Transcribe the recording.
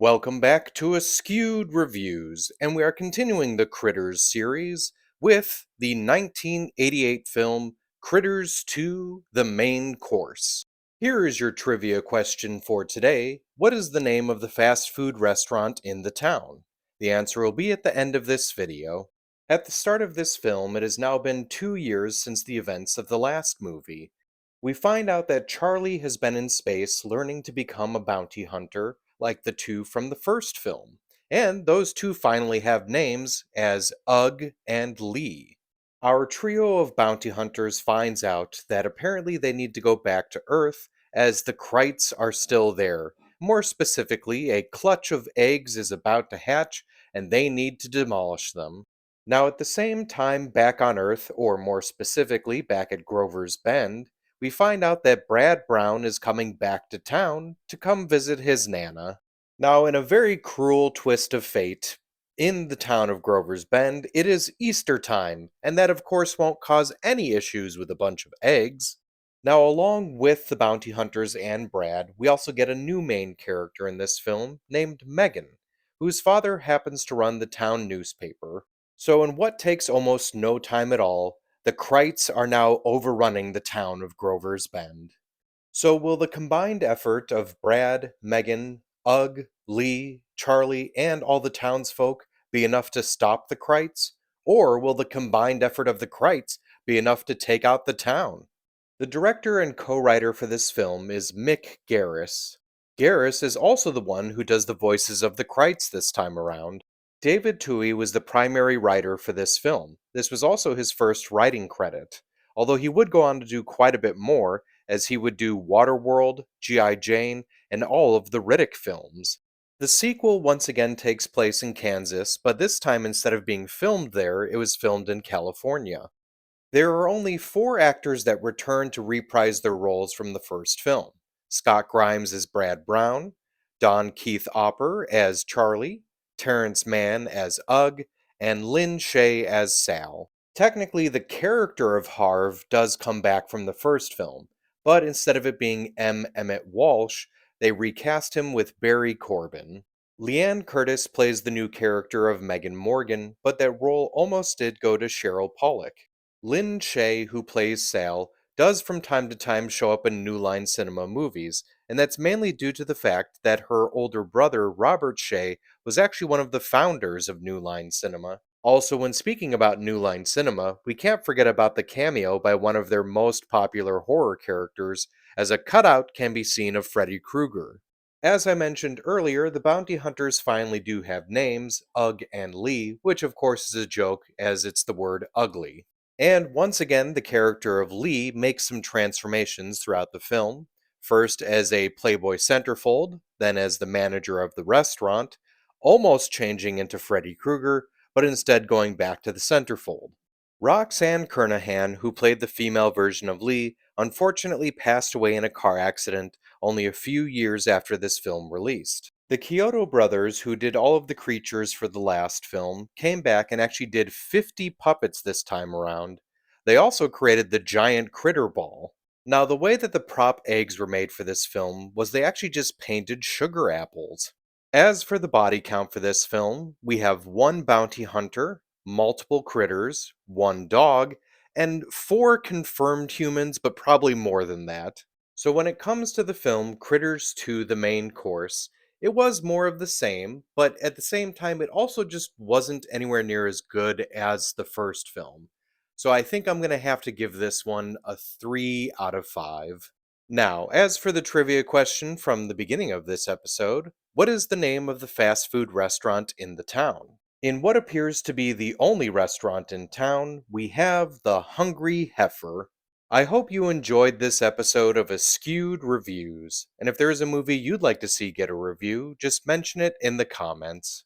Welcome back to Askewed Reviews, and we are continuing the Critters series with the 1988 film Critters 2: The Main Course. Here is your trivia question for today. What is the name of the fast food restaurant in the town? The answer will be at the end of this video. At the start of this film, it has now been 2 years since the events of the last movie. We find out that Charlie has been in space learning to become a bounty hunter, like the two from the first film. And those two finally have names as Ugg and Lee. Our trio of bounty hunters finds out that apparently they need to go back to Earth as the Krites are still there. More specifically, a clutch of eggs is about to hatch and they need to demolish them. Now, at the same time, back on Earth, or more specifically, back at Grover's Bend, we find out that Brad Brown is coming back to town to come visit his Nana. Now, in a very cruel twist of fate, in the town of Grover's Bend, it is Easter time, and that of course won't cause any issues with a bunch of eggs. Now, along with the bounty hunters and Brad, we also get a new main character in this film named Megan, whose father happens to run the town newspaper. So, in what takes almost no time at all, the Krites are now overrunning the town of Grover's Bend. So, will the combined effort of Brad, Megan, Ugg, Lee, Charlie, and all the townsfolk be enough to stop the Krites? Or will the combined effort of the Krites be enough to take out the town? The director and co writer for this film is Mick Garris. Garris is also the one who does the voices of the Krites this time around. David Toohey was the primary writer for this film. This was also his first writing credit, although he would go on to do quite a bit more, as he would do Waterworld, G.I. Jane, and all of the Riddick films. The sequel once again takes place in Kansas, but this time instead of being filmed there, it was filmed in California. There are only four actors that return to reprise their roles from the first film. Scott Grimes as Brad Brown, Don Keith Opper as Charlie, Terrence Mann as Ugg, and Lynn Shay as Sal. Technically, the character of Harv does come back from the first film, but instead of it being M. Emmett Walsh, they recast him with Barry Corbin. Leanne Curtis plays the new character of Megan Morgan, but that role almost did go to Cheryl Pollack. Lynn Shay, who plays Sal, does from time to time show up in New Line Cinema movies, and that's mainly due to the fact that her older brother, Robert Shay, was actually one of the founders of New Line Cinema. Also, when speaking about New Line Cinema, we can't forget about the cameo by one of their most popular horror characters, as a cutout can be seen of Freddy Krueger. As I mentioned earlier, the bounty hunters finally do have names, Ugg and Lee, which of course is a joke as it's the word ugly. And once again, the character of Lee makes some transformations throughout the film. First as a Playboy centerfold, then as the manager of the restaurant, almost changing into Freddy Krueger, but instead going back to the centerfold. Roxanne Kernahan, who played the female version of Lee, unfortunately passed away in a car accident only a few years after this film released. The Kyoto brothers, who did all of the creatures for the last film, came back and actually did 50 puppets this time around. They also created the giant critter ball. Now, the way that the prop eggs were made for this film was they actually just painted sugar apples. As for the body count for this film, we have one bounty hunter, multiple critters, one dog, and four confirmed humans, but probably more than that. So when it comes to the film Critters 2: The Main Course, it was more of the same, but at the same time, it also just wasn't anywhere near as good as the first film. So I think I'm going to have to give this one a 3 out of 5. Now, as for the trivia question from the beginning of this episode, what is the name of the fast food restaurant in the town? In what appears to be the only restaurant in town, we have the Hungry Heifer. I hope you enjoyed this episode of Askewed Reviews, and if there is a movie you'd like to see get a review, just mention it in the comments.